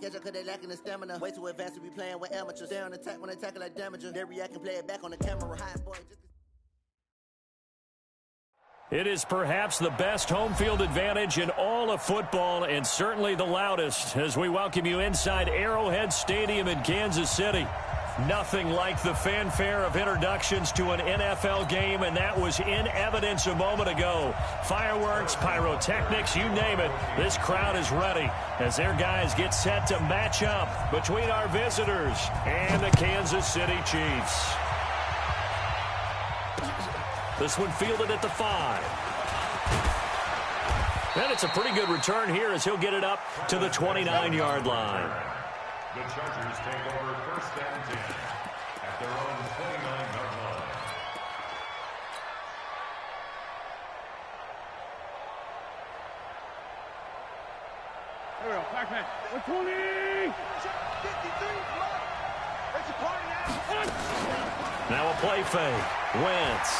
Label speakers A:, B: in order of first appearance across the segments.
A: catch up cause they lacking the stamina. Way too advanced to be playing with amateurs. They on attack when they tackle like damager. They react and play it back on the camera. High boy.
B: It is perhaps the best home field advantage in all of football and certainly the loudest as we welcome you inside Arrowhead Stadium in Kansas City. Nothing like the fanfare of introductions to an NFL game, and that was in evidence a moment ago. Fireworks, pyrotechnics, you name it. This crowd is ready as their guys get set to match up between our visitors and the Kansas City Chiefs. This one fielded at the 5. And it's a pretty good return here as he'll get it up to the 29-yard line.
C: The Chargers take over first and 10 at their own 29-yard line.
D: There we go. Back man. 120. 53. It's a party now.
B: Now a play fake. Wentz.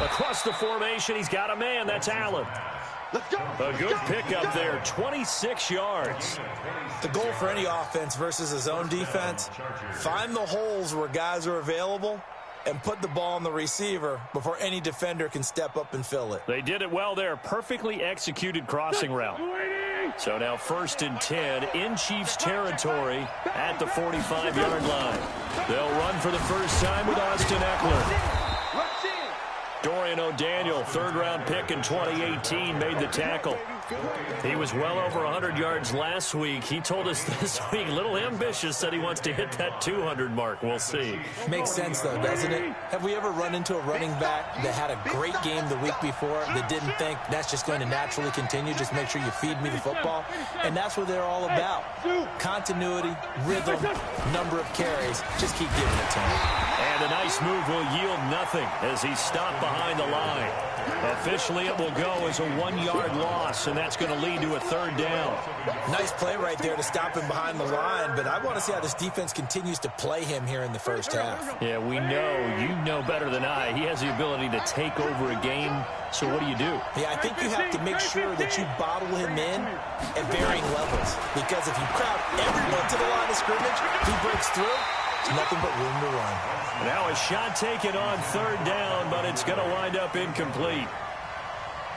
B: Across the formation, he's got a man. That's Allen. A good pickup there, 26 yards.
E: The goal for any offense versus his own defense, find the holes where guys are available and put the ball on the receiver before any defender can step up and fill it.
B: They did it well there. Perfectly executed crossing route. So now first and 10 in Chiefs territory at the 45-yard line. They'll run for the first time with Austin Eckler. Dorian O'Daniel, third-round pick in 2018, made the tackle. He was well over 100 yards last week. He told us this week, a little ambitious, said he wants to hit that 200 mark. We'll see.
E: Makes sense, though, doesn't it? Have we ever run into a running back that had a great game the week before that didn't think that's just going to naturally continue? Just make sure you feed me the football. And that's what they're all about. Continuity, rhythm, number of carries. Just keep giving it to him.
B: And a nice move will yield nothing as he's stopped behind the line. Officially, it will go as a 1-yard loss, and that's going to lead to a third down.
E: Nice play right there to stop him behind the line, but I want to see how this defense continues to play him here in the first half.
B: Yeah, we know, you know better than I, he has the ability to take over a game. So what do you do?
E: Yeah, I think you have to make sure that you bottle him in at varying levels, because if you crowd everyone to the line of scrimmage, he breaks through. There's nothing but room to run.
B: Now a shot taken on third down, but it's going to wind up incomplete.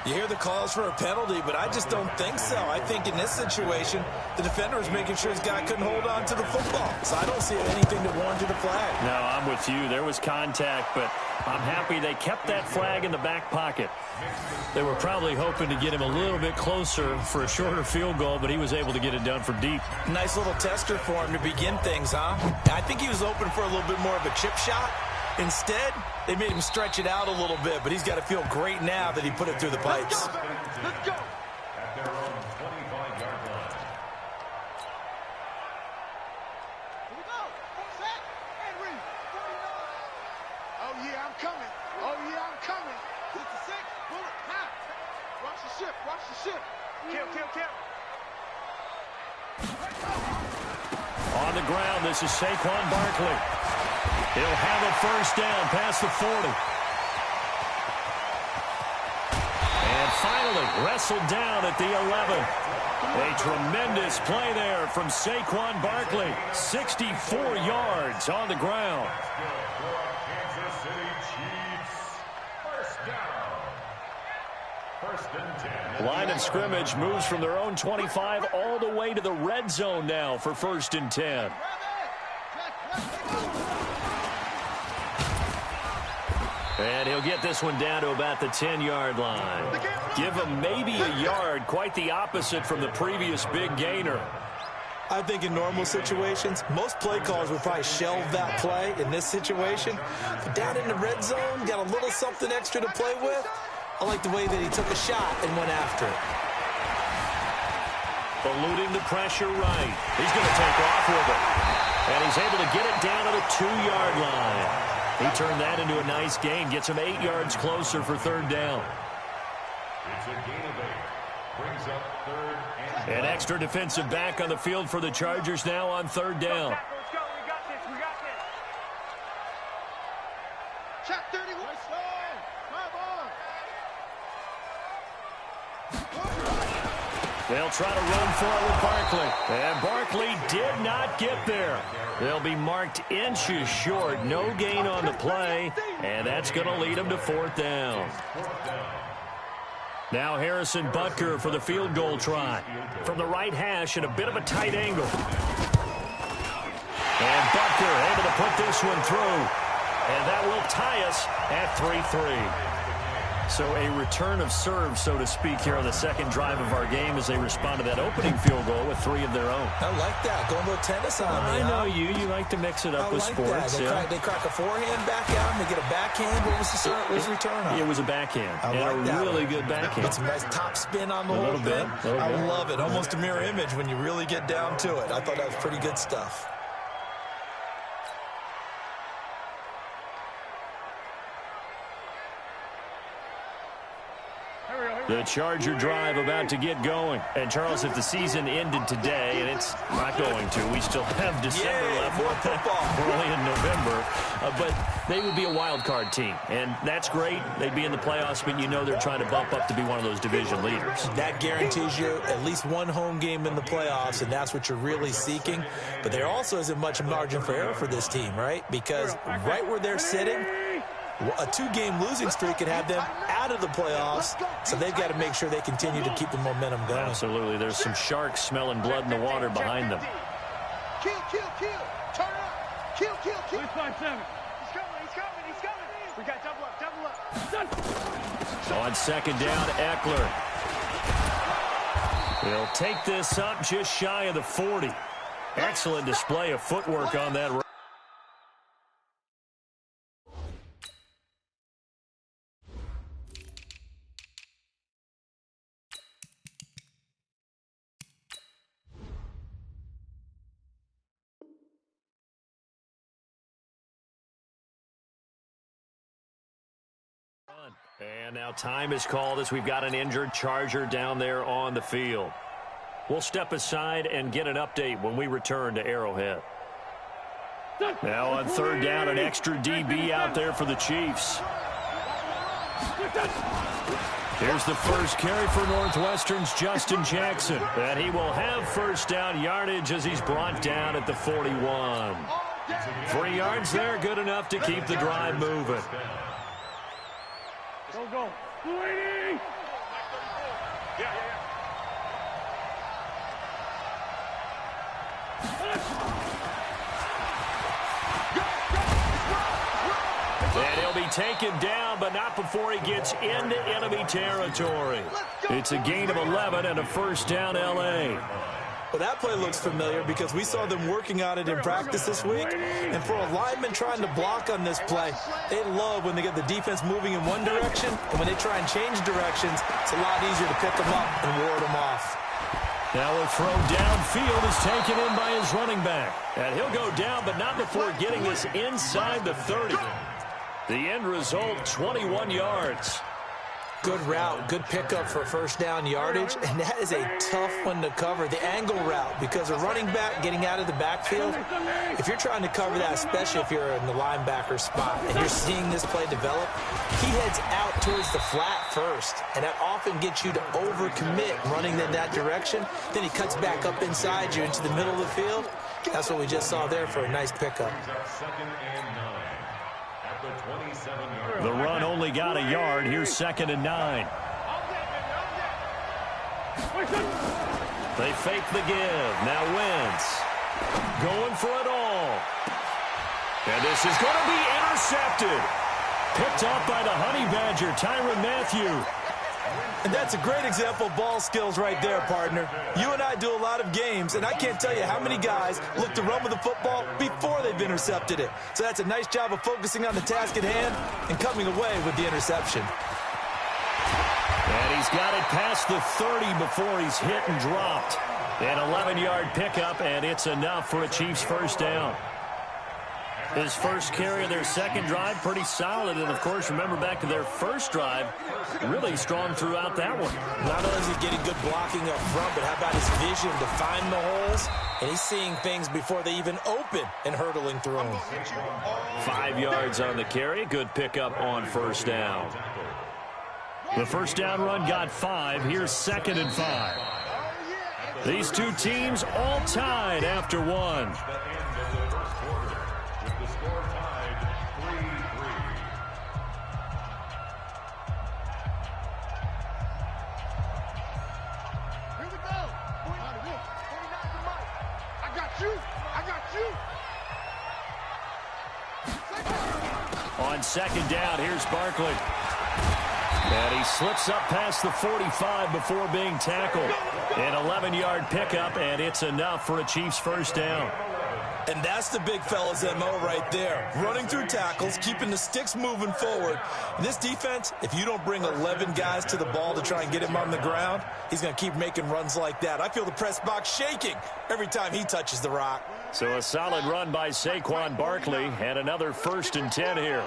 E: You hear the calls for a penalty, but I just don't think so. I think in this situation, the defender was making sure his guy couldn't hold on to the football. So I don't see anything that warranted a flag.
B: No, I'm with you. There was contact, but I'm happy they kept that flag in the back pocket. They were probably hoping to get him a little bit closer for a shorter field goal, but he was able to get it done from deep.
E: Nice little tester for him to begin things, huh? I think he was open for a little bit more of a chip shot. Instead, they made him stretch it out a little bit, but he's got to feel great now that he put it through the pipes.
C: Let's go. At their own 25-yard line.
D: Here we go. Set. And read. 49. Oh, yeah, I'm coming. Oh, yeah, I'm coming. 56. Bullet. High. Watch the ship. Watch the ship. Kill, kill, kill.
B: On the ground, this is Saquon Barkley. He'll have a first down past the 40. And finally, wrestled down at the 11. A tremendous play there from Saquon Barkley. 64 yards on the ground.
C: Kansas City Chiefs. First down. First and 10.
B: Line of scrimmage moves from their own 25 all the way to the red zone now for first and 10. And he'll get this one down to about the 10-yard line. Give him maybe a yard, quite the opposite from the previous big gainer.
E: I think in normal situations, most play callers would probably shelve that play in this situation. But down in the red zone, got a little something extra to play with. I like the way that he took a shot and went after it.
B: Eluding the pressure right. He's going to take off with it. And he's able to get it down to the 2-yard line. He turned that into a nice gain. Gets him 8 yards closer for third down.
C: It's a gain of 8. Brings up third and
B: An extra defensive back on the field for the Chargers now on third down.
D: Let's go. We got this. We got this. Shot 31. Come on.
B: They'll try to run for it with Barkley. And Barkley did not get there. They'll be marked inches short. No gain on the play. And that's going to lead them to 4th down. Now Harrison Butker for the field goal try. From the right hash at a bit of a tight angle. And Butker able to put this one through. And that will tie us at 3-3. So a return of serve, so to speak, here on the second drive of our game as they respond to that opening field goal with 3 of their own.
E: I like that. Going a little tennis on me.
B: I know you. You like to mix it up with sports.
E: They crack a forehand back out and they get a backhand. What was the return on?
B: It was a backhand. And a really good backhand.
E: It's a nice top spin on the whole thing. I love it. Almost a mirror image when you really get down to it. I thought that was pretty good stuff.
B: The Charger drive about to get going. And, Charles, if the season ended today, and it's not going to, we still have December left.
E: More football.
B: Early in November. But they would be a wild card team. And that's great. They'd be in the playoffs, but you know they're trying to bump up to be one of those division leaders.
E: That guarantees you at least one home game in the playoffs, and that's what you're really seeking. But there also isn't much margin for error for this team, right? Because right where they're sitting, a 2-game losing streak could have them out of the playoffs, so they've got to make sure they continue to keep the momentum going.
B: Absolutely. There's some sharks smelling blood in the water behind them.
D: Kill. Turn up. Kill. 5-7. He's coming. We got double up.
B: On second down, Eckler. He'll take this up just shy of the 40. Excellent display of footwork on that run. And now time is called as we've got an injured Charger down there on the field. We'll step aside and get an update when we return to Arrowhead. Now on third down, an extra DB out there for the Chiefs. Here's the first carry for Northwestern's Justin Jackson. And he will have first down yardage as he's brought down at the 41. 3 yards there, good enough to keep the drive moving.
D: Go. 280.
B: And he'll be taken down, but not before he gets into enemy territory. It's a gain of 11 and a first down, L.A.
E: Well, that play looks familiar because we saw them working on it in practice this week. And for a lineman trying to block on this play, they love when they get the defense moving in one direction. And when they try and change directions, it's a lot easier to pick them up and ward them off.
B: Now a throw downfield is taken in by his running back. And he'll go down, but not before getting this inside the 30. The end result, 21 yards.
E: Good route, good pickup for first down yardage, and that is a tough one to cover, the angle route, because a running back getting out of the backfield, if you're trying to cover that, especially if you're in the linebacker spot and you're seeing this play develop, he heads out towards the flat first, and that often gets you to overcommit running in that direction. Then he cuts back up inside you into the middle of the field. That's what we just saw there for a nice pickup.
B: The run only got a yard. Here's 2nd and 9. They fake the give. Now Wentz going for it all. And this is going to be intercepted. Picked up by the Honey Badger, Tyrann Mathieu.
E: And that's a great example of ball skills right there, partner. You and I do a lot of games, and I can't tell you how many guys look to run with the football before they've intercepted it. So that's a nice job of focusing on the task at hand and coming away with the interception.
B: And he's got it past the 30 before he's hit and dropped. An 11-yard pickup, and it's enough for a Chiefs first down. His first carry of their second drive, pretty solid. And, of course, remember back to their first drive, really strong throughout that one.
E: Not only is he getting good blocking up front, but how about his vision to find the holes? And he's seeing things before they even open and hurtling through them.
B: 5 yards on the carry. Good pickup on first down. The first down run got 5. Here's 2nd and 5. These two teams all tied after one.
C: The end of the first quarter with the score tied 3-3.
D: Here we go. 49 to Mike. I got you. I got you.
B: On second down, here's Barkley. And he slips up past the 45 before being tackled. An 11-yard pickup, and it's enough for a Chiefs first down.
E: And that's the big fella's MO right there. Running through tackles, keeping the sticks moving forward. And this defense, if you don't bring 11 guys to the ball to try and get him on the ground, he's going to keep making runs like that. I feel the press box shaking every time he touches the rock.
B: So a solid run by Saquon Barkley, and another 1st and 10 here.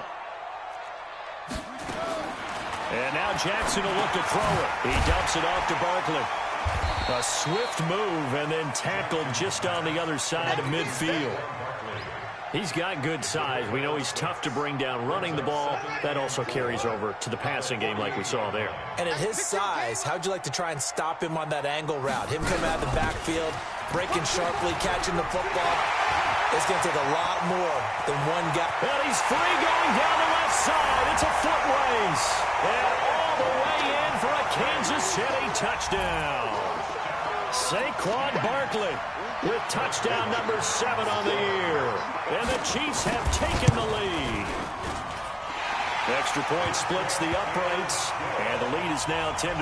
B: And now Jackson will look to throw it. He dumps it off to Barkley. A swift move and then tackled just on the other side of midfield. He's got good size. We know he's tough to bring down running the ball. That also carries over to the passing game like we saw there.
E: And at his size, how'd you like to try and stop him on that angle route? Him coming out of the backfield, breaking sharply, catching the football. It's going to take a lot more than one guy.
B: Well, he's free going down the left side. It's a foot race. And all the way in for a Kansas City touchdown. Saquon Barkley with touchdown number 7 on the year. And the Chiefs have taken the lead. Extra point splits the uprights. And the lead is now 10-3.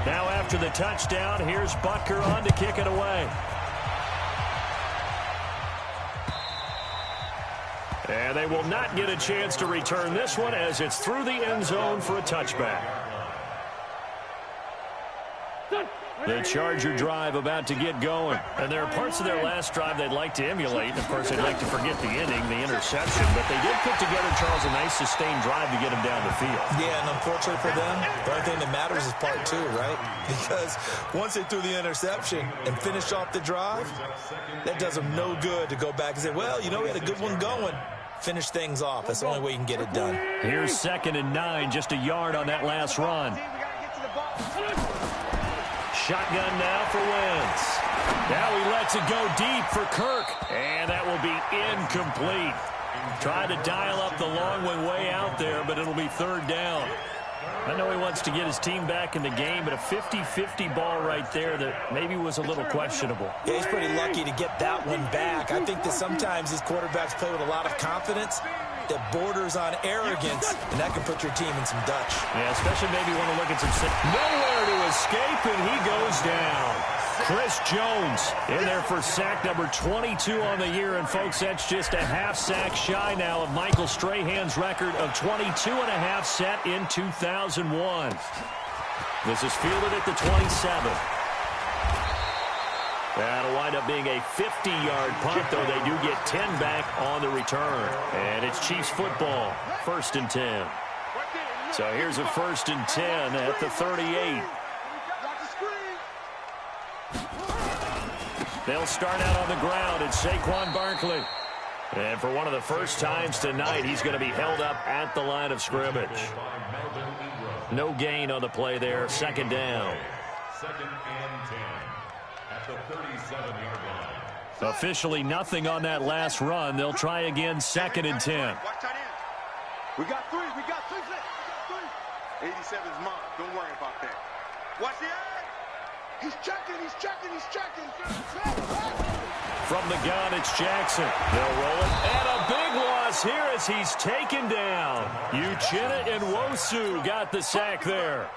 B: Now after the touchdown, here's Butker on to kick it away. And they will not get a chance to return this one as it's through the end zone for a touchback. The Charger drive about to get going. And there are parts of their last drive they'd like to emulate. And of course, they'd like to forget the ending, the interception. But they did put together, Charles, a nice sustained drive to get them down the field.
E: Yeah, and unfortunately for them, the only thing that matters is part 2, right? Because once they threw the interception and finished off the drive, that does them no good to go back and say, well, you know, we had a good one going. Finish things off. That's the only way you can get it done.
B: Here's 2nd and 9, just a yard on that last run. Shotgun now for Wentz. Now he lets it go deep for Kirk. And that will be incomplete. Try to dial up the long one way out there, but it'll be 3rd down. I know he wants to get his team back in the game, but a 50-50 ball right there that maybe was a little questionable.
E: Yeah, he's pretty lucky to get that one back. I think that sometimes these quarterbacks play with a lot of confidence that borders on arrogance, and that can put your team in some Dutch.
B: Yeah, especially maybe you want to look at some... Nowhere to escape, and he goes down. Chris Jones in there for sack number 22 on the year, and folks, that's just a half sack shy now of Michael Strahan's record of 22.5 set in 2001. This is fielded at the 27. That'll wind up being a 50-yard punt, though they do get 10 back on the return. And it's Chiefs football, 1st and 10. So here's a 1st and 10 at the 38. They'll start out on the ground. It's Saquon Barkley. And for one of the first times tonight, he's going to be held up at the line of scrimmage. No gain on the play there. 2nd down.
C: 2nd and 10 at the 37-yard line.
B: Officially nothing on that last run. They'll try again, 2nd and 10.
D: We got 3. We got 3. 87's mine. Don't worry about that. Watch the eye. He's checking. He's checking. He's checking.
B: From the gun, it's Jackson. They'll roll it. And a big loss here as he's taken down. Uchenna and Nwosu got the sack there.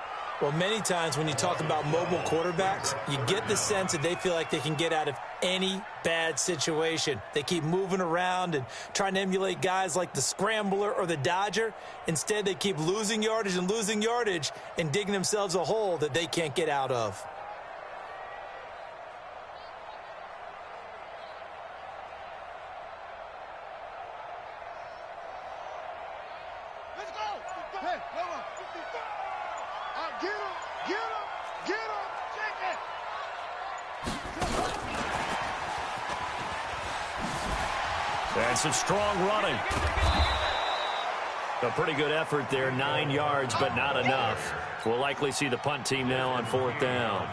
E: Well, many times when you talk about mobile quarterbacks, you get the sense that they feel like they can get out of any bad situation. They keep moving around and trying to emulate guys like the Scrambler or the Dodger. Instead, they keep losing yardage and digging themselves a hole that they can't get out of.
B: And some strong running. A pretty good effort there, 9 yards, but not enough. We'll likely see the punt team now on 4th down.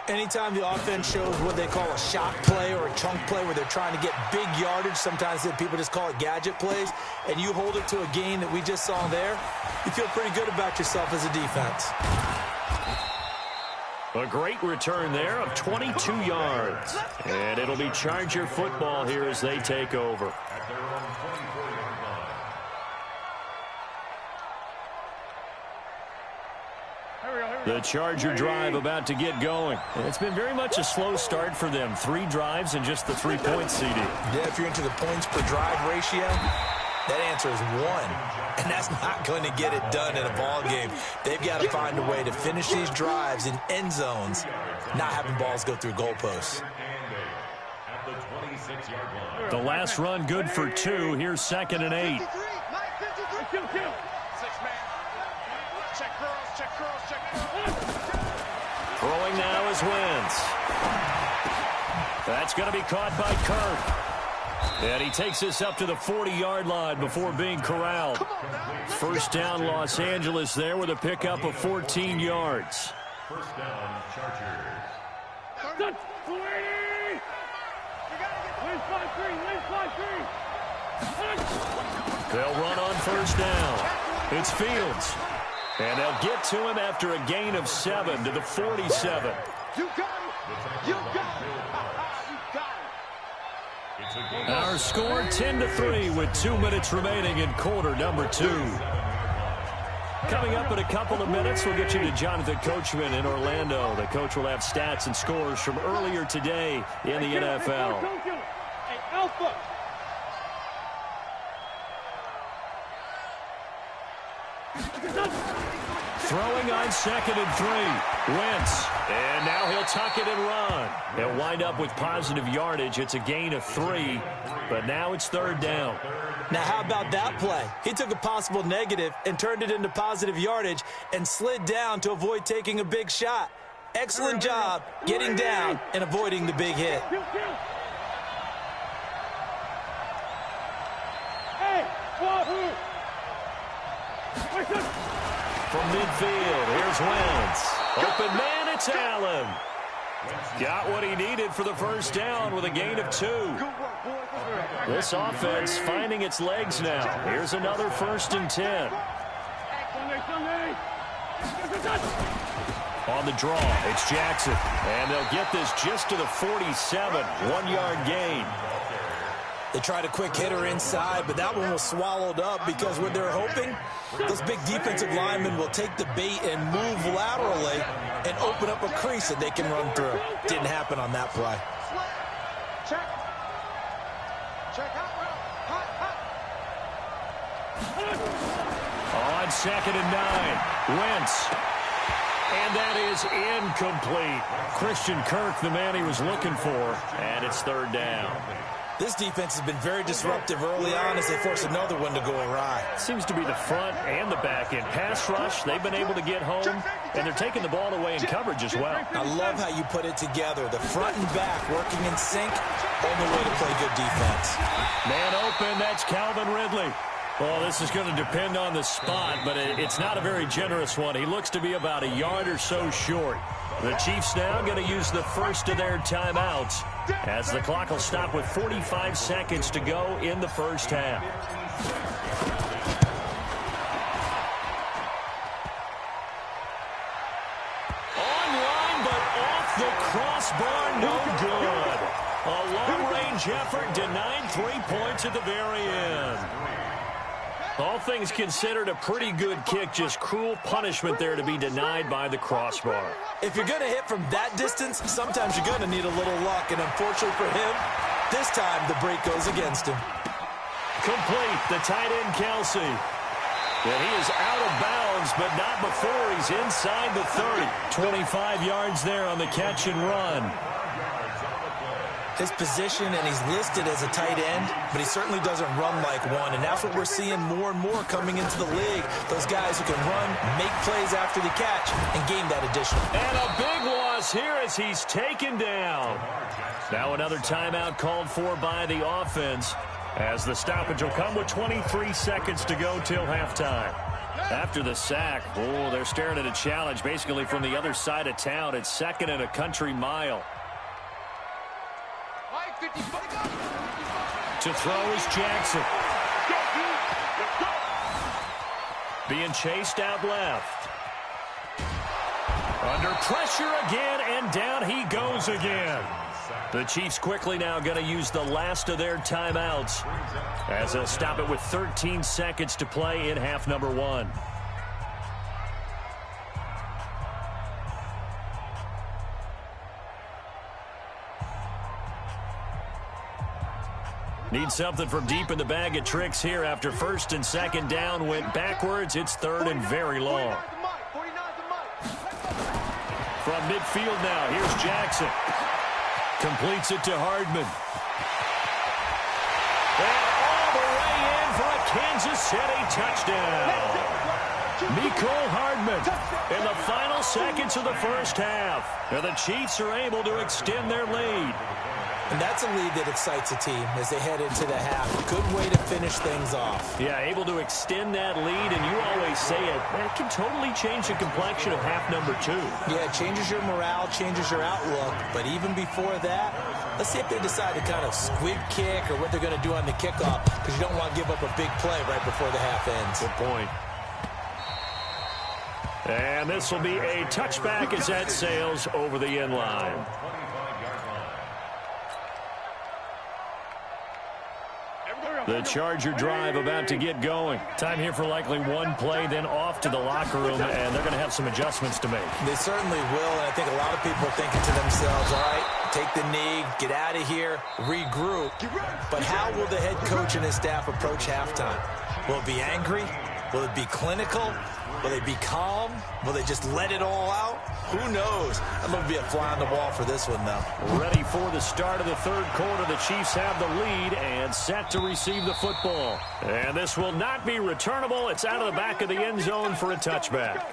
E: Anytime the offense shows what they call a shot play or a chunk play where they're trying to get big yardage, sometimes people just call it gadget plays, and you hold it to a gain that we just saw there, you feel pretty good about yourself as a defense.
B: A great return there of 22 yards. And it'll be Charger football here as they take over.
C: At their own 24-yard line.
B: The Charger drive about to get going. It's been very much a slow start for them. 3 drives and just the 3-point CD.
E: Yeah, if you're into the points per drive ratio, that answer is 1. And that's not going to get it done in a ball game. They've got to find a way to finish these drives in end zones, not having balls go through goalposts.
C: At the 26-yard line.
B: The last run good for 2. Here's 2nd and 8. Throwing now is Wentz. That's going to be caught by Kirk. And he takes this up to the 40-yard line before being corralled. First down, Los Angeles there with a pickup of 14 yards.
C: First down, Chargers.
B: They'll run on first down. It's Fields. And they'll get to him after a gain of 7 to the 47.
D: You got it. You got it. You got it.
B: Our score 10-3 with 2 minutes remaining in quarter number 2. Coming up in a couple of minutes, we'll get you to Jonathan Coachman in Orlando. The coach will have stats and scores from earlier today in the NFL.
D: Hey, Alpha.
B: Throwing on 2nd and 3. Wentz. And now he'll tuck it and run. They'll wind up with positive yardage. It's a gain of 3, but now it's 3rd down.
E: Now, how about that play? He took a possible negative and turned it into positive yardage and slid down to avoid taking a big shot. Excellent job getting down and avoiding the big hit.
D: Hey, Wahoo.
B: From midfield, here's Wentz. Open man, it's Allen. Got what he needed for the first down with a gain of 2. This offense finding its legs now. Here's another 1st and 10. On the draw, it's Jackson. And they'll get this just to the 47, 1-yard gain.
E: They tried a quick hitter inside, but that one was swallowed up because what they're hoping, those big defensive linemen will take the bait and move laterally and open up a crease that they can run through. Didn't happen on that play.
D: Check. Check out.
B: On 2nd and 9, Wentz. And that is incomplete. Christian Kirk, the man he was looking for, and it's 3rd down.
E: This defense has been very disruptive early on as they force another one to go awry.
B: Seems to be the front and the back end. Pass rush, they've been able to get home, and they're taking the ball away in coverage as well.
E: I love how you put it together. The front and back working in sync, only way to play good defense.
B: Man open, that's Calvin Ridley. Well, this is going to depend on the spot, but it's not a very generous one. He looks to be about a yard or so short. The Chiefs now going to use the first of their timeouts as the clock will stop with 45 seconds to go in the first half. Online, but off the crossbar, no good. A long-range effort denied 3 points at the very end. All things considered, a pretty good kick, just cruel punishment there to be denied by the crossbar.
E: If you're going to hit from that distance, sometimes you're going to need a little luck, and unfortunately for him, this time the break goes against him.
B: Complete, the tight end Kelsey. And he is out of bounds, but not before he's inside the 30. 25 yards there on the catch and run.
E: his position, and he's listed as a tight end, but he certainly doesn't run like one, and that's what we're seeing more and more coming into the league. Those guys who can run, make plays after the catch, and gain that additional.
B: And a big loss here as he's taken down. Now another timeout called for by the offense, as the stoppage will come with 23 seconds to go till halftime. After the sack, they're staring at a challenge basically from the other side of town. It's 2nd and a country mile. To throw is Jackson. Being chased out left. Under pressure again, and down he goes again. The Chiefs quickly now going to use the last of their timeouts as they'll stop it with 13 seconds to play in half number 1. Need something from deep in the bag of tricks here after 1st and 2nd down went backwards. It's 3rd and very long. From midfield now, here's Jackson. Completes it to Hardman. And all the way in for a Kansas City touchdown. Mecole Hardman in the final seconds of the first half. And the Chiefs are able to extend their lead.
E: And that's a lead that excites a team as they head into the half. Good way to finish things off.
B: Yeah, able to extend that lead, and you always say it, that can totally change the complexion of half number 2.
E: Yeah, it changes your morale, changes your outlook. But even before that, let's see if they decide to kind of squib kick or what they're going to do on the kickoff, because you don't want to give up a big play right before the half ends.
B: Good point. And this will be a touchback as that sails over the end line. The Charger drive about to get going. Time here for likely one play, then off to the locker room, and they're going to have some adjustments to make.
E: They certainly will, and I think a lot of people are thinking to themselves, all right, take the knee, get out of here, regroup. But how will the head coach and his staff approach halftime? Will it be angry? Will it be clinical? Will they be calm? Will they just let it all out? Who knows? I'm going to be a fly on the wall for this one, though.
B: Ready for the start of the 3rd quarter. The Chiefs have the lead and set to receive the football. And this will not be returnable. It's out of the back of the end zone for a touchback.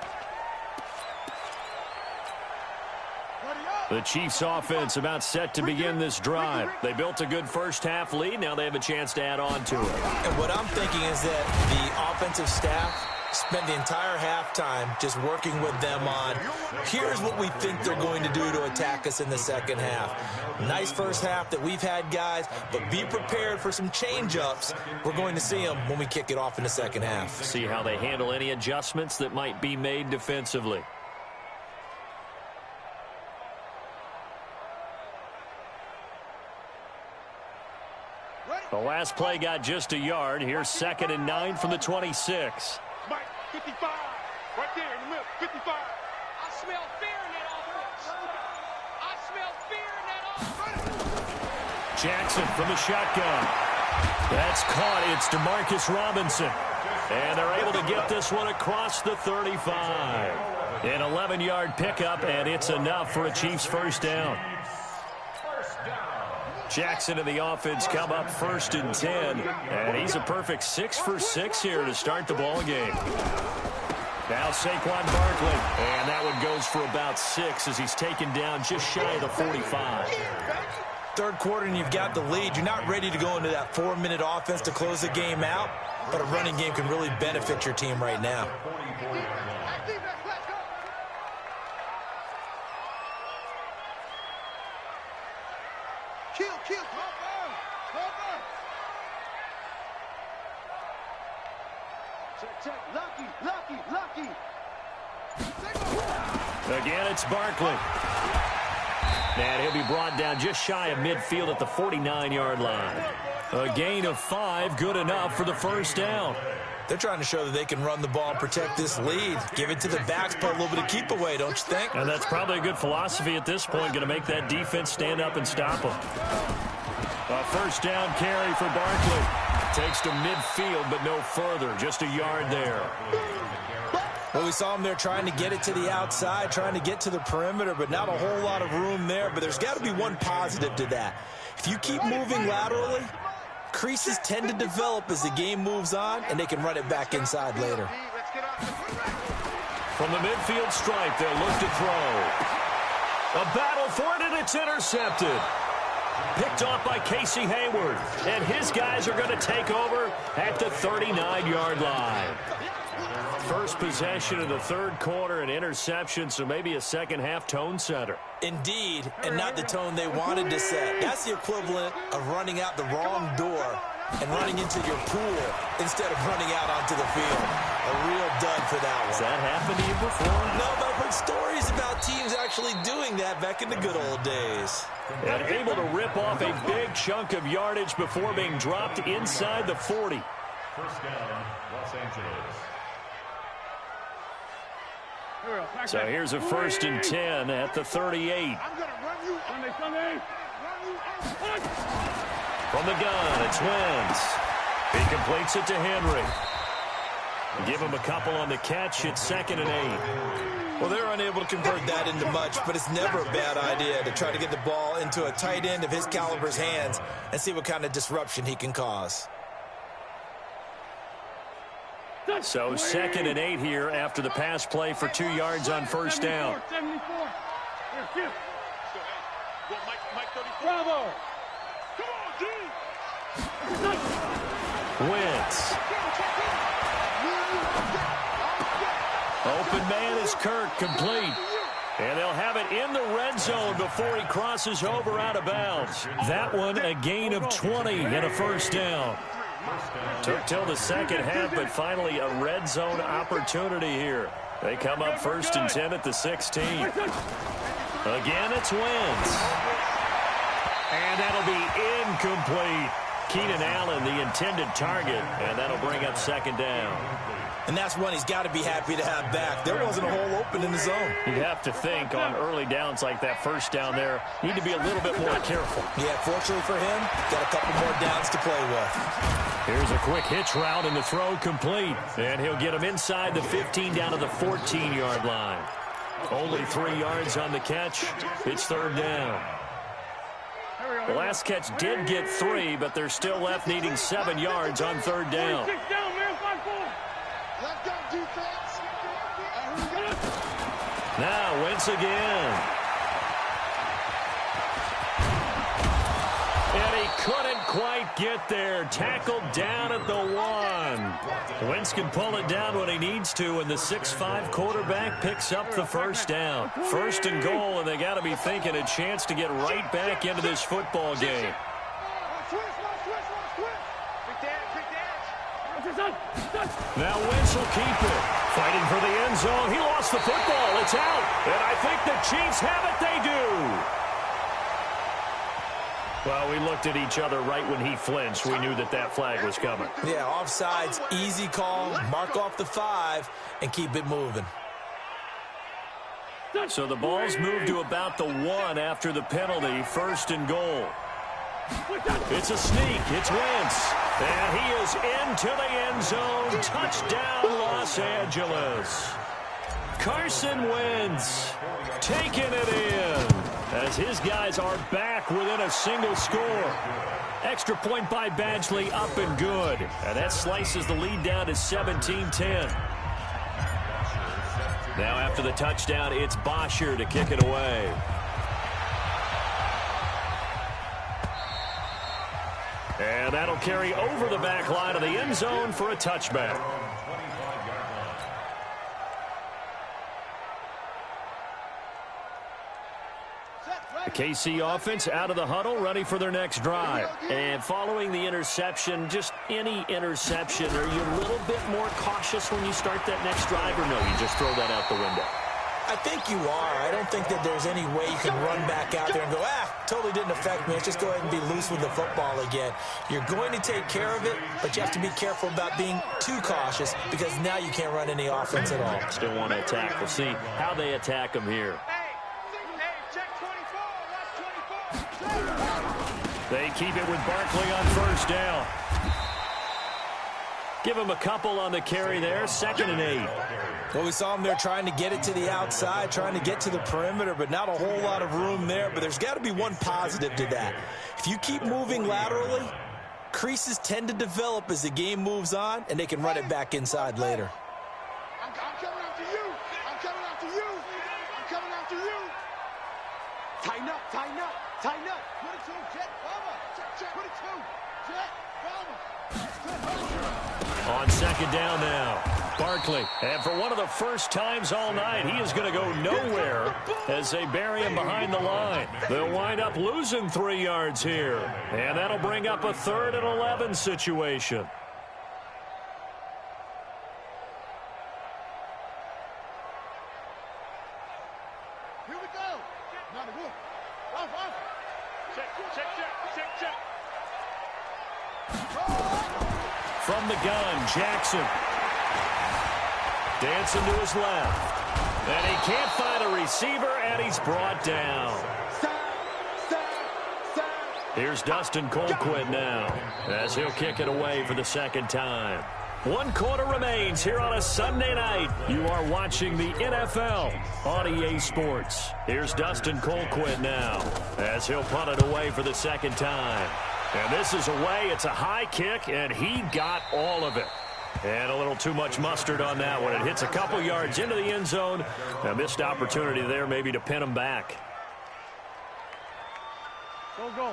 B: The Chiefs offense about set to begin this drive. They built a good first half lead. Now they have a chance to add on to it.
E: And what I'm thinking is that the offensive staff spent the entire halftime just working with them on, here's what we think they're going to do to attack us in the second half. Nice first half that we've had, guys, but be prepared for some change-ups. We're going to see them when we kick it off in the second half.
B: See how they handle any adjustments that might be made defensively. The last play got just a yard. Here's 2nd and 9 from the 26.
D: Mike, 55. Right there in the middle, 55. I smell fear in that offense. I smell fear in that offense.
B: Jackson from the shotgun. That's caught. It's DeMarcus Robinson. And they're able to get this one across the 35. An 11-yard pickup, and it's enough for a Chiefs first down. Jackson and the offense come up 1st and 10, and he's a perfect 6 for 6 here to start the ball game. Now Saquon Barkley, and that one goes for about 6 as he's taken down just shy of the 45.
E: 3rd quarter and you've got the lead. You're not ready to go into that 4-minute offense to close the game out, but a running game can really benefit your team right now.
D: Kill. Check. Lucky.
B: Again, it's Barkley. And he'll be brought down just shy of midfield at the 49-yard line. A gain of 5, good enough for the first down.
E: They're trying to show that they can run the ball and protect this lead. Give it to the backs, put a little bit of keep away, don't you think?
B: And that's probably a good philosophy at this point, going to make that defense stand up and stop them. A first down carry for Barkley. Takes to midfield, but no further, just a yard there.
E: Well, we saw him there trying to get it to the outside, trying to get to the perimeter, but not a whole lot of room there. But there's got to be one positive to that. If you keep moving laterally, creases tend to develop as the game moves on, and they can run it back inside later.
B: From the midfield stripe, they'll look to throw. A battle for it, and it's intercepted. Picked off by Casey Hayward, and his guys are going to take over at the 39-yard line. First possession of the third quarter, an interception, so maybe a second-half tone setter.
E: Indeed, and not the tone they wanted to set. That's the equivalent of running out the wrong door and running into your pool instead of running out onto the field. A real dud for that one.
B: Has that happened to you before?
E: No, but I've heard stories about teams actually doing that back in the good old days.
B: And able to rip off a big chunk of yardage before being dropped inside the 40.
C: First down, Los Angeles.
B: So here's a 1st and 10 at the 38. From the gun, it's Wentz. He completes it to Henry. Give him a couple on the catch. It's 2nd and 8.
E: Well, they're unable to convert that into much, but it's never a bad idea to try to get the ball into a tight end of his caliber's hands and see what kind of disruption he can cause.
B: So 2nd and 8 here after the pass play for 2 yards on first down.
D: Bravo.
B: Wentz. Open man is Kirk, complete. And they'll have it in the red zone before he crosses over out of bounds. That one a gain of 20 and a first down. Took till the second half, but finally a red zone opportunity here. They come up 1st and 10 at the 16. Again, it's Wentz. And that'll be incomplete. Keenan Allen, the intended target, and that'll bring up 2nd down.
E: And that's one he's got to be happy to have back. There wasn't a hole open in the zone.
B: You'd have to think on early downs like that first down there, need to be a little bit more careful.
E: Yeah, fortunately for him, got a couple more downs to play with.
B: Here's a quick hitch route and the throw complete. And he'll get him inside the 15 down to the 14-yard line. Only 3 yards on the catch. It's 3rd down. The last catch did get 3, but they're still left needing 7 yards on 3rd down. Now Wentz again. And he couldn't quite get there. Tackled down at the 1. Wentz can pull it down when he needs to, and the 6'5" quarterback picks up the first down. 1st and goal, and they got to be thinking a chance to get right back into this football game. Now Wentz will keep it. Fighting for the end zone. He lost the football. It's out. And I think the Chiefs have it. They do. Well, we looked at each other right when he flinched. We knew that that flag was coming.
E: Yeah, offsides, easy call. Mark off the 5 and keep it moving.
B: So the ball's moved to about the 1 after the penalty. 1st and goal. It's a sneak. It's Wentz. And he is into the end zone. Touchdown, Los Angeles. Carson Wentz taking it in as his guys are back within a single score. Extra point by Badgley, up and good. And that slices the lead down to 17-10. Now after the touchdown, it's Bosher to kick it away. And that'll carry over the back line of the end zone for a touchback. The KC offense out of the huddle, ready for their next drive. And following the interception, just any interception, are you a little bit more cautious when you start that next drive, or no, you just throw that out the window?
E: I think you are. I don't think that there's any way you can run back out there and go, totally didn't affect me. Let's just go ahead and be loose with the football again. You're going to take care of it, but you have to be careful about being too cautious because now you can't run any offense at all.
B: Still want to attack. We'll see how they attack them here. They keep it with Barkley on 1st down. Give him a couple on the carry there, 2nd and 8.
E: Well, we saw him there trying to get it to the outside, trying to get to the perimeter, but not a whole lot of room there. But there's got to be one positive to that. If you keep moving laterally, creases tend to develop as the game moves on, and they can run it back inside later.
D: I'm coming after you. I'm coming after you. I'm coming after you. Tighten up, tighten up, tighten up. 22, jet, bomber. Check, 22, jet, bomber.
B: On 2nd down now, Barkley. And for one of the first times all night, he is going to go nowhere as they bury him behind the line. They'll wind up losing 3 yards here. And that'll bring up a 3rd and 11 situation.
D: Here we go. Not a whoop. Off. Check.
B: From the gun, Jackson. Dancing to his left. And he can't find a receiver, and he's brought down. Here's Dustin Colquitt now as he'll kick it away for the 2nd time. 1 quarter remains here on a Sunday night. You are watching the NFL on EA Sports. Here's Dustin Colquitt now as he'll punt it away for the 2nd time. And this is away. It's a high kick, and he got all of it. And a little too much mustard on that one. It hits a couple yards into the end zone. A missed opportunity there maybe to pin him back.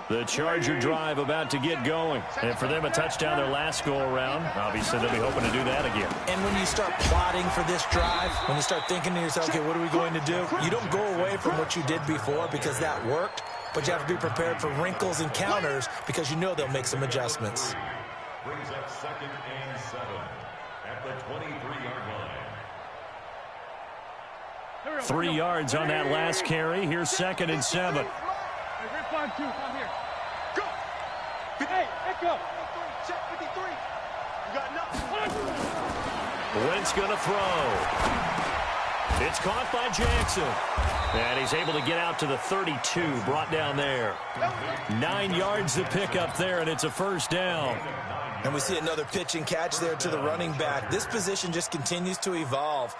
B: The Charger drive about to get going. And for them, a touchdown their last go-around. Obviously, they'll be hoping to do that again.
E: And when you start plotting for this drive, when you start thinking to yourself, okay, what are we going to do? You don't go away from what you did before because that worked. But you have to be prepared for wrinkles and counters because you know they'll make some adjustments.
C: Brings up 2nd and 7 at the 23-yard line.
B: 3 yards on that last carry. Here's 2nd and 7.
D: Come here. Go. Hey, echo. Check 53. You got nothing.
B: Wentz going to throw. It's caught by Jackson. And he's able to get out to the 32, brought down there. 9 yards to pick up there, and it's a 1st down.
E: And we see another pitch and catch there to the running back. This position just continues to evolve.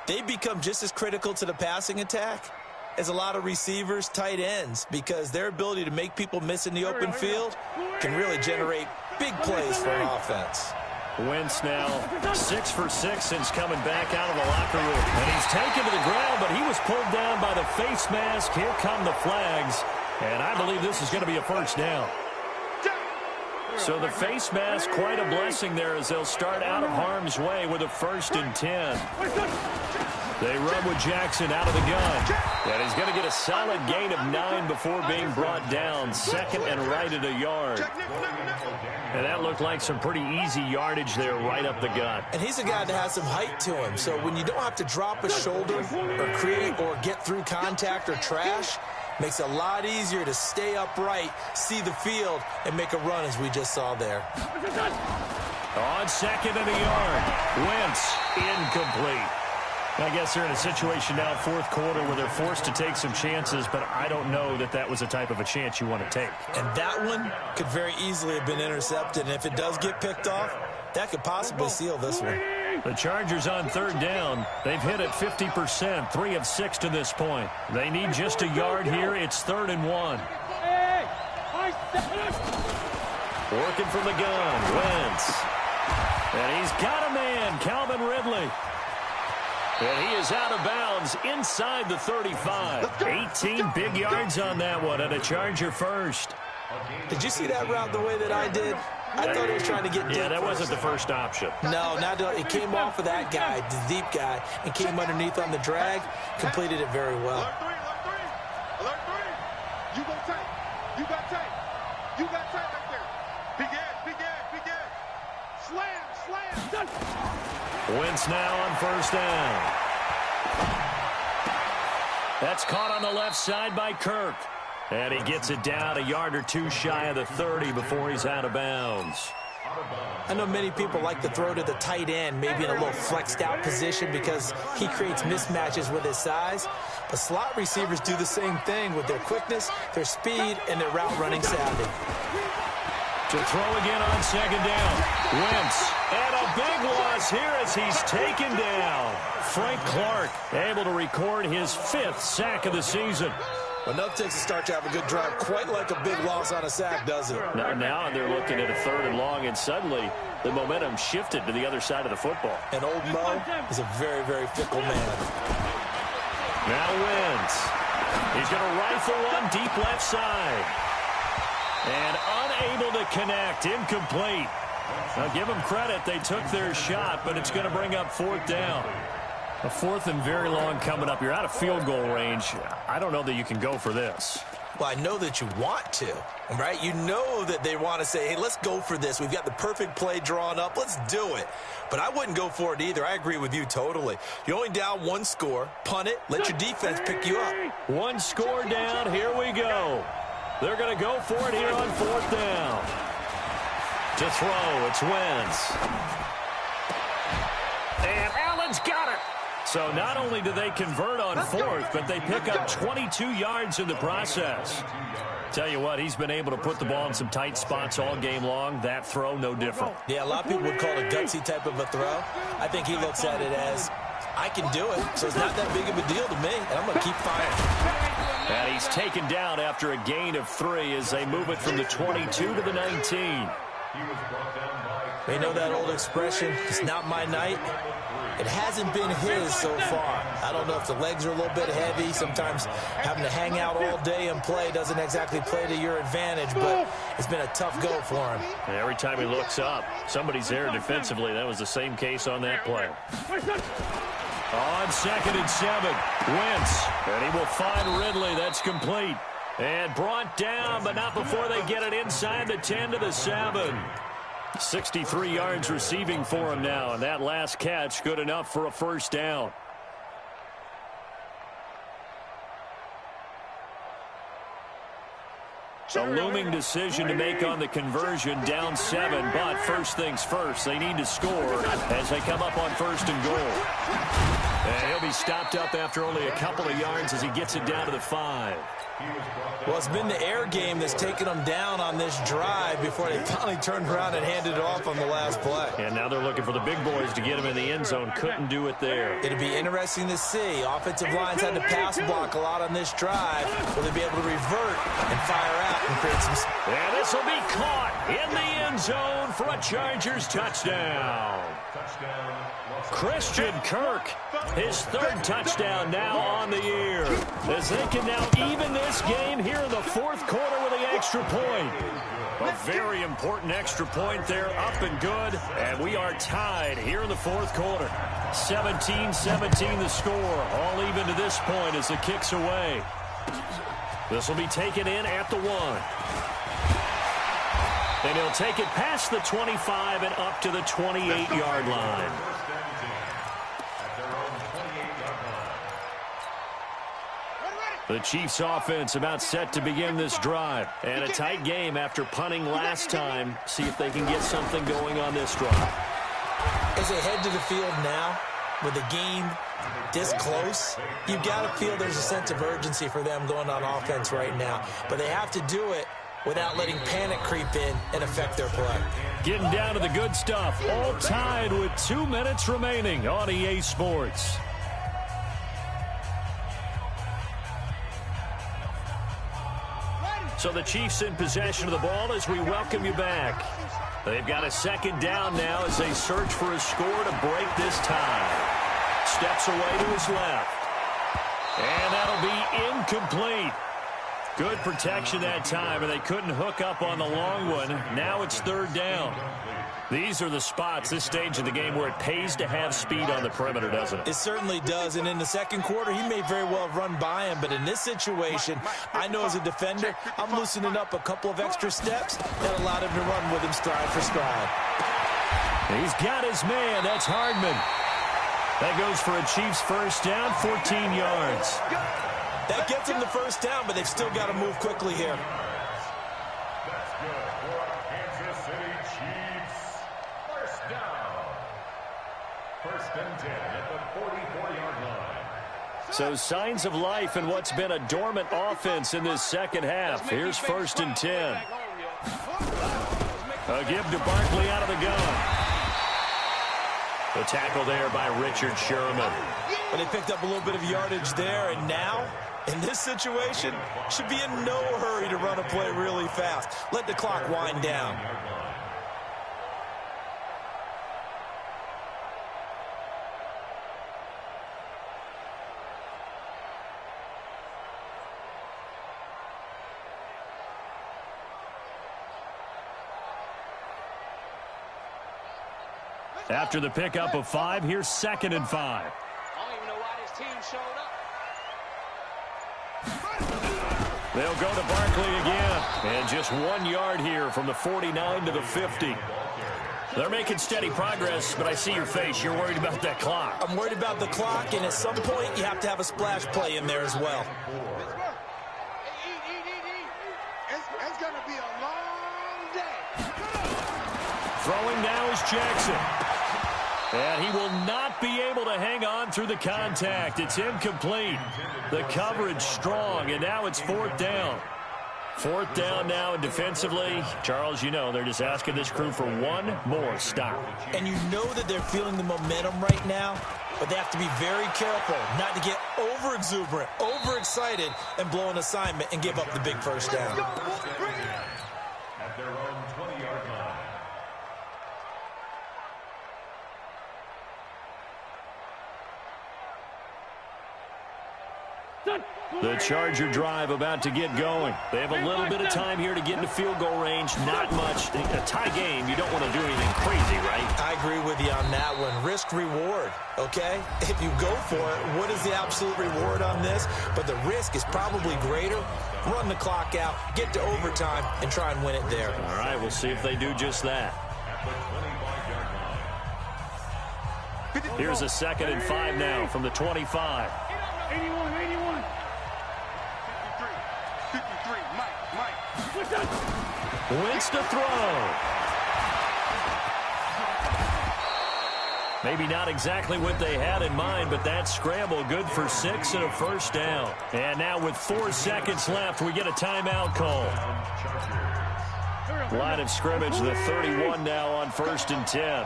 E: They become just as critical to the passing attack as a lot of receivers, tight ends, because their ability to make people miss in the open field can really generate big plays for an offense.
B: Wentz now 6 for 6 since coming back out of the locker room. And he's taken to the ground, but he was pulled down by the face mask. Here come the flags. And I believe this is going to be a 1st down. So the face mask, quite a blessing there as they'll start out of harm's way with a 1st and 10. They run with Jackson out of the gun. And he's going to get a solid gain of 9 before being brought down. 2nd and right at a yard. And that looked like some pretty easy yardage there right up the gut.
E: And he's a guy that has some height to him. So when you don't have to drop a shoulder or create or get through contact or trash, makes it a lot easier to stay upright, see the field, and make a run as we just saw there.
B: On 2nd and a yard. Wentz incomplete. I guess they're in a situation now, 4th quarter, where they're forced to take some chances, but I don't know that that was the type of a chance you want to take.
E: And that one could very easily have been intercepted, and if it does get picked off, that could possibly seal this one.
B: The Chargers on 3rd down. They've hit it 50%, 3 of 6 to this point. They need just a yard here. It's 3rd and 1. Working from the gun, Wentz. And he's got a man, Calvin Ridley. And he is out of bounds inside the 35. 18 big yards on that one, and a Charger 1st.
E: Did you see that route the way that I did? I thought he was trying to get deep.
B: Yeah, that wasn't the first option.
E: No, it came off of that guy, the deep guy, and came underneath on the drag, completed it very well.
D: Alert 3. You go tight. You got tight. You got tight right there. Big ass. Slam.
B: Wentz now on 1st down. That's caught on the left side by Kirk. And he gets it down a yard or 2 shy of the 30 before he's out of bounds.
E: I know many people like to throw to the tight end, maybe in a little flexed out position because he creates mismatches with his size. But slot receivers do the same thing with their quickness, their speed, and their route running savvy.
B: To throw again on 2nd down. Wentz and a us here as he's taken down. Frank Clark able to record his 5th sack of the season.
E: Enough takes to start to have a good drive, quite like a big loss on a sack, doesn't it?
B: Now they're looking at a 3rd and long, and suddenly the momentum shifted to the other side of the football.
E: And old Mo is a very, very fickle man.
B: Now wins. He's going to rifle one deep left side. And unable to connect, incomplete. Now give them credit, they took their shot, but it's going to bring up 4th down. A 4th and very long coming up. You're out of field goal range. I don't know that you can go for this.
E: Well, I know that you want to, right? You know that they want to say, hey, let's go for this. We've got the perfect play drawn up. Let's do it. But I wouldn't go for it either. I agree with you totally. You're only down 1 score. Punt it. Let your defense pick you up.
B: 1 score down. Here we go. They're going to go for it here on 4th down. To throw, it's Wentz. And Allen's got it. So not only do they convert on 4th, but they pick up 22 yards in the process. Tell you what, he's been able to put the ball in some tight spots all game long. That throw, no different.
E: Yeah, a lot of people would call it a gutsy type of a throw. I think he looks at it as, I can do it, so it's not that big of a deal to me, and I'm going to keep firing.
B: And he's taken down after a gain of 3 as they move it from the 22 to the 19.
E: You know that old expression, it's not my night? It hasn't been his so far. I don't know if the legs are a little bit heavy. Sometimes having to hang out all day and play doesn't exactly play to your advantage, but it's been a tough go for him.
B: And every time he looks up, somebody's there defensively. That was the same case on that play. On 2nd and 7, Wentz, and he will find Ridley. That's complete. And brought down, but not before they get it inside the 10 to the 7. 63 yards receiving for him now, and that last catch good enough for a 1st down. A looming decision to make on the conversion, down 7, but first things first, they need to score as they come up on 1st and goal. And he'll be stopped up after only a couple of yards as he gets it down to the 5.
E: Well, it's been the air game that's taken them down on this drive before they finally turned around and handed it off on the last play.
B: And now they're looking for the big boys to get him in the end zone. Couldn't do it there.
E: It'll be interesting to see. Offensive lines had to pass block a lot on this drive. Will they be able to revert and fire out and create some...
B: And this will be caught in the end zone for a Chargers touchdown. Christian Kirk, his 3rd touchdown now on the year, as they can now even this game here in the 4th quarter with the extra point. A very important extra point there, up and good, and we are tied here in the 4th quarter. 17-17 the score, all even to this point as the kick's away. This will be taken in at the 1. And he'll take it past the 25 and up to the 28-yard line. The Chiefs offense about set to begin this drive. And a tight game after punting last time. See if they can get something going on this drive.
E: As they head to the field now, with the game this close, you've got to feel there's a sense of urgency for them going on offense right now. But they have to do it without letting panic creep in and affect their play.
B: Getting down to the good stuff. All tied with 2 minutes remaining on EA Sports. So the Chiefs in possession of the ball as we welcome you back. They've got a 2nd down now as they search for a score to break this tie. Steps away to his left. And that'll be incomplete. Good protection that time, and they couldn't hook up on the long one. Now it's 3rd down. These are the spots, this stage of the game, where it pays to have speed on the perimeter, doesn't it?
E: It certainly does, and in the 2nd quarter, he may very well have run by him, but in this situation, I know as a defender, I'm loosening up a couple of extra steps that allowed him to run with him stride for stride.
B: He's got his man. That's Hardman. That goes for a Chiefs 1st down, 14 yards.
E: That gets them the 1st down, but they've still got to move quickly here.
C: That's good for Kansas City Chiefs. 1st down. 1st and 10 at the 44-yard line.
B: So signs of life in what's been a dormant offense in this 2nd half. Here's 1st and 10. A give to Barkley out of the gun. The tackle there by Richard Sherman.
E: But they picked up a little bit of yardage there, and now, in this situation, should be in no hurry to run a play really fast. Let the clock wind down.
B: After the pickup of 5, here's 2nd and 5.
F: I don't even know why this team showed up.
B: They'll go to Barkley again. And just 1 yard here from the 49 to the 50. They're making steady progress, but I see your face. You're worried about that clock.
E: I'm worried about the clock, and at some point, you have to have a splash play in there as well.
D: It's going to be a long day.
B: Throwing now is Jackson. And he will not be able to hang on through the contact. It's incomplete. The coverage strong, and now it's 4th down. 4th down now, and defensively, Charles, you know, they're just asking this crew for one more stop.
E: And you know that they're feeling the momentum right now, but they have to be very careful not to get over-exuberant, overexcited, and blow an assignment and give up the big first down.
C: At their own 20-yard line.
B: The Charger drive about to get going. They have a little bit of time here to get into field goal range. Not much. A tie game, you don't want to do anything crazy, right?
E: I agree with you on that one. Risk-reward, okay? If you go for it, what is the absolute reward on this? But the risk is probably greater. Run the clock out, get to overtime, and try and win it there.
B: All right, we'll see if they do just that. Here's a 2nd and 5 now from the 25.
D: 81. 53, Mike.
B: Wentz to throw. Maybe not exactly what they had in mind, but that scramble good for 6 and a first down. And now with 4 seconds left, we get a timeout call. Line of scrimmage, the 31 now on 1st and 10.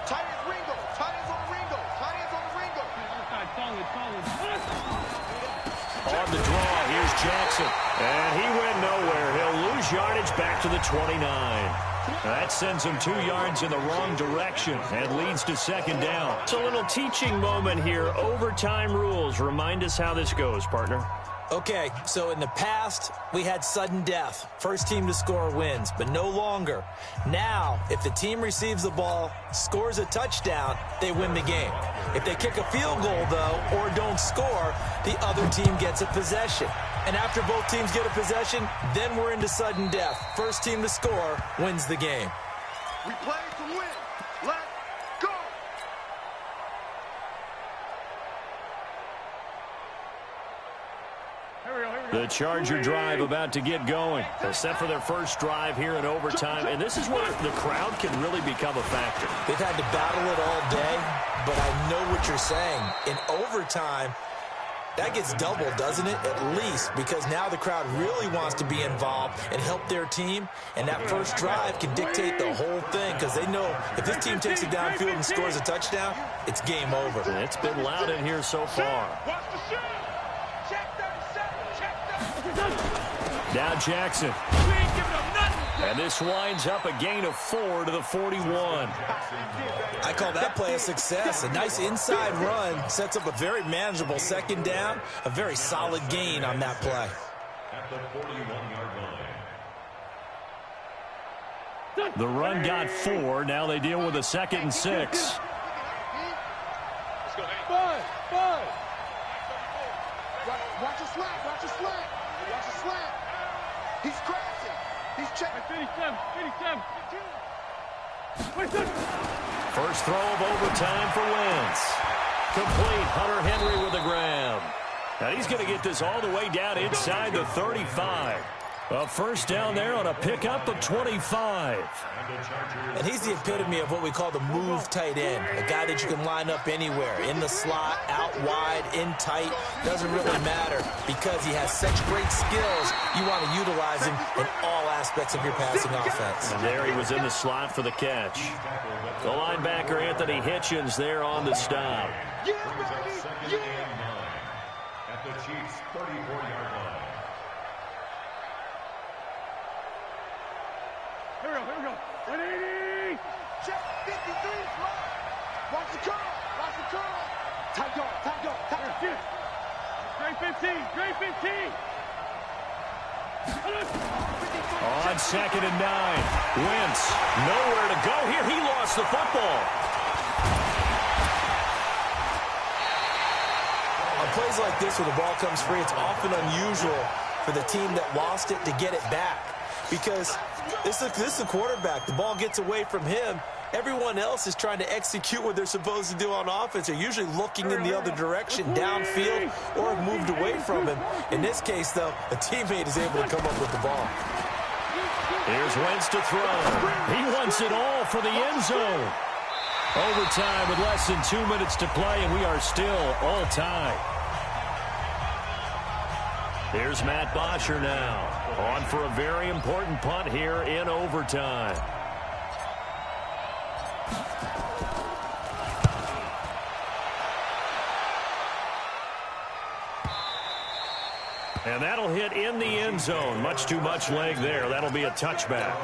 D: Tight ends Ringo. Tight ends on Ringo. Tight ends on Ringo.
B: On the draw, here's Jackson. And he went nowhere. He'll lose yardage back to the 29. That sends him 2 yards in the wrong direction and leads to 2nd down. It's a little teaching moment here. Overtime rules. Remind us how this goes, partner.
E: Okay, so in the past, we had sudden death. First team to score wins, but no longer. Now, if the team receives the ball, scores a touchdown, they win the game. If they kick a field goal, though, or don't score, the other team gets a possession. And after both teams get a possession, then we're into sudden death. First team to score wins the game.
D: We play to win. Let's go.
B: The Charger drive about to get going. They're set for their first drive here in overtime. And this is where the crowd can really become a factor.
E: They've had to battle it all day, but I know what you're saying. In overtime, that gets doubled, doesn't it? At least, because now the crowd really wants to be involved and help their team. And that first drive can dictate the whole thing because they know if this team takes it downfield and scores a touchdown, it's game over.
B: It's been loud in here so far. Now Jackson. And this winds up a gain of 4 to the 41.
E: I call that play a success. A nice inside run sets up a very manageable 2nd down. A very solid gain on that play.
C: At the 41-yard line.
B: The run got 4. Now they deal with a 2nd and 6.
D: Watch your slant. Watch your slant. Watch your slant. He's crashing. He's checking. 57.
B: First throw of overtime for Wentz. Complete. Hunter Henry with the grab. Now he's going to get this all the way down inside the 35. A first down there on a pickup of 25.
E: And he's the epitome of what we call the move tight end, a guy that you can line up anywhere, in the slot, out wide, in tight, doesn't really matter because he has such great skills. You want to utilize him in all aspects of your passing offense.
B: And there he was in the slot for the catch. The linebacker, Anthony Hitchens, there on the stop.
C: At the Chiefs' 34-yard line.
D: Here we go. 180. Check 53. Watch the curl. Watch the curl. Tight dog. Great 15. Great 15.
B: On 2nd and 9. Wentz, nowhere to go here. He lost the football.
E: On plays like this where the ball comes free, it's often unusual for the team that lost it to get it back. Because this is the quarterback. The ball gets away from him. Everyone else is trying to execute what they're supposed to do on offense. They're usually looking in the other direction, downfield, or have moved away from him. In this case, though, a teammate is able to come up with the ball.
B: Here's Wentz to throw. He wants it all for the end zone. Overtime with less than 2 minutes to play, and we are still all tied. Here's Matt Bosher now, on for a very important punt here in overtime. And that'll hit in the end zone. Much too much leg there. That'll be a touchback.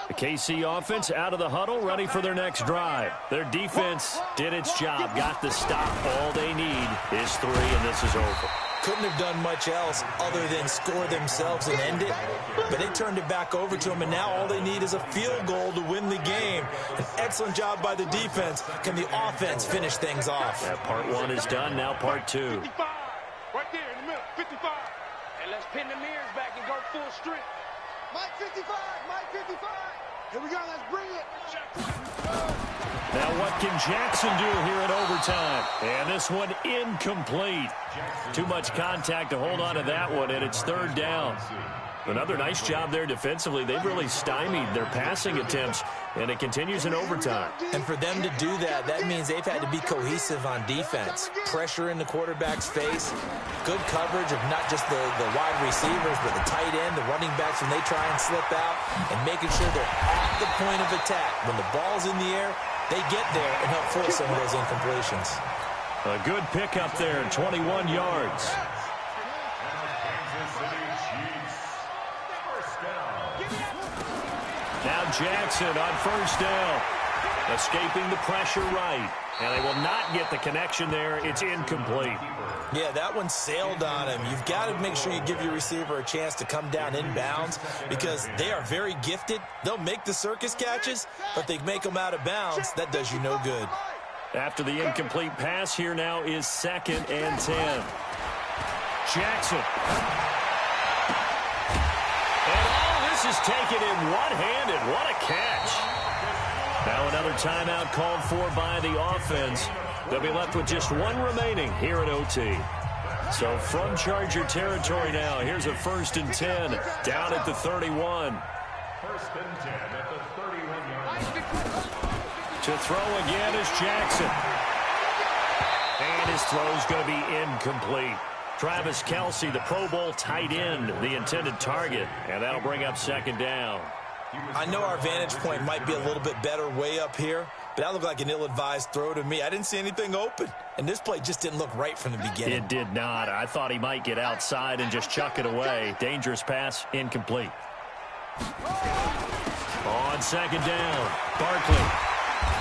B: The KC offense out of the huddle, ready for their next drive. Their defense did its job, got the stop. All they need is 3, and this is over.
E: Couldn't have done much else other than score themselves and end it, but they turned it back over to them, and now all they need is a field goal to win the game. An excellent job by the defense. Can the offense finish things off?
B: Yeah, part 1 is done, now part 2.
D: 55. Right there in the middle. 55.
F: And let's pin the mirrors back and go full strength.
D: Mike 55. Mike 55. Here we go. Let's bring it.
B: Now what can Jackson do here in overtime? And this one incomplete. Too much contact to hold on to that one, and it's 3rd down. Another nice job there defensively. They've really stymied their passing attempts, and it continues in overtime.
E: And for them to do that, that means they've had to be cohesive on defense. Pressure in the quarterback's face, good coverage of not just the wide receivers, but the tight end, the running backs when they try and slip out, and making sure they're at the point of attack. When the ball's in the air, they get there and help force some of those incompletions.
B: A good pickup there, 21 yards. Now Jackson on 1st down. Escaping the pressure right. And they will not get the connection there. It's incomplete.
E: Yeah, that one sailed on him. You've got to make sure you give your receiver a chance to come down inbounds because they are very gifted. They'll make the circus catches, but they make them out of bounds. That does you no good.
B: After the incomplete pass, here now is 2nd and 10. Jackson. And all this is taken in one-handed. What a catch. Now another timeout called for by the offense. They'll be left with just 1 remaining here at OT. So from Charger territory now, here's a 1st and 10 down at the 31.
C: 1st and 10 at the 31-yard line.
B: To throw again is Jackson. And his throw's going to be incomplete. Travis Kelce, the Pro Bowl tight end, the intended target. And that'll bring up 2nd down.
E: I know our vantage point might be a little bit better way up here, but that looked like an ill-advised throw to me. I didn't see anything open, and this play just didn't look right from the beginning.
B: It did not. I thought he might get outside and just chuck it away. Dangerous pass, incomplete. On 2nd down, Barkley.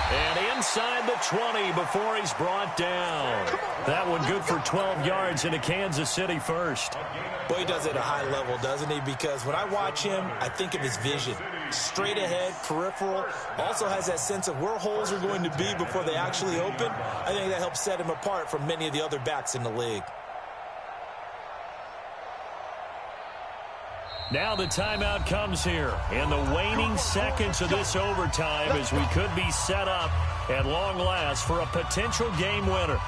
B: And inside the 20 before he's brought down. That one good for 12 yards into Kansas City first.
E: Boy, he does it at a high level, doesn't he? Because when I watch him, I think of his vision. straight ahead, peripheral, also has that sense of where holes are going to be before they actually open. I think that helps set him apart from many of the other backs in the league.
B: Now the timeout comes here in the waning seconds of this overtime as we could be set up at long last for a potential game winner.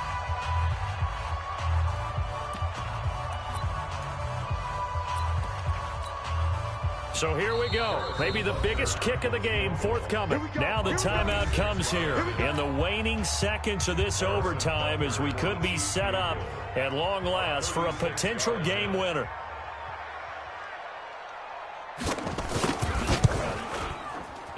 B: So here we go. Maybe the biggest kick of the game forthcoming. Now the timeout comes here in the waning seconds of this overtime as we could be set up at long last for a potential game winner.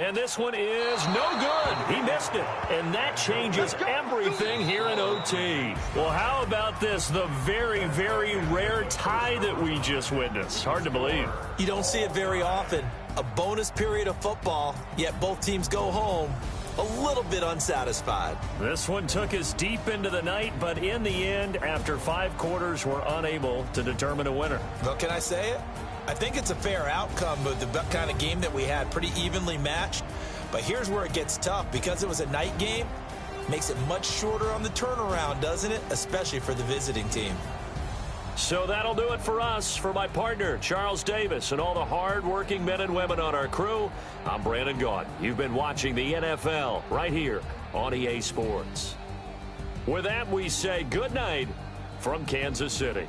B: And this one is no good. He missed it. And that changes everything here in OT. Well, how about this? The very, very rare tie that we just witnessed. Hard to believe.
E: You don't see it very often. A bonus period of football, yet both teams go home a little bit unsatisfied.
B: This one took us deep into the night, but in the end, after 5 quarters, we're unable to determine a winner.
E: Well, can I say it? I think it's a fair outcome with the kind of game that we had, pretty evenly matched. But here's where it gets tough. Because it was a night game, makes it much shorter on the turnaround, doesn't it? Especially for the visiting team.
B: So that'll do it for us. For my partner, Charles Davis, and all the hard-working men and women on our crew, I'm Brandon Gaudin. You've been watching the NFL right here on EA Sports. With that, we say good night from Kansas City.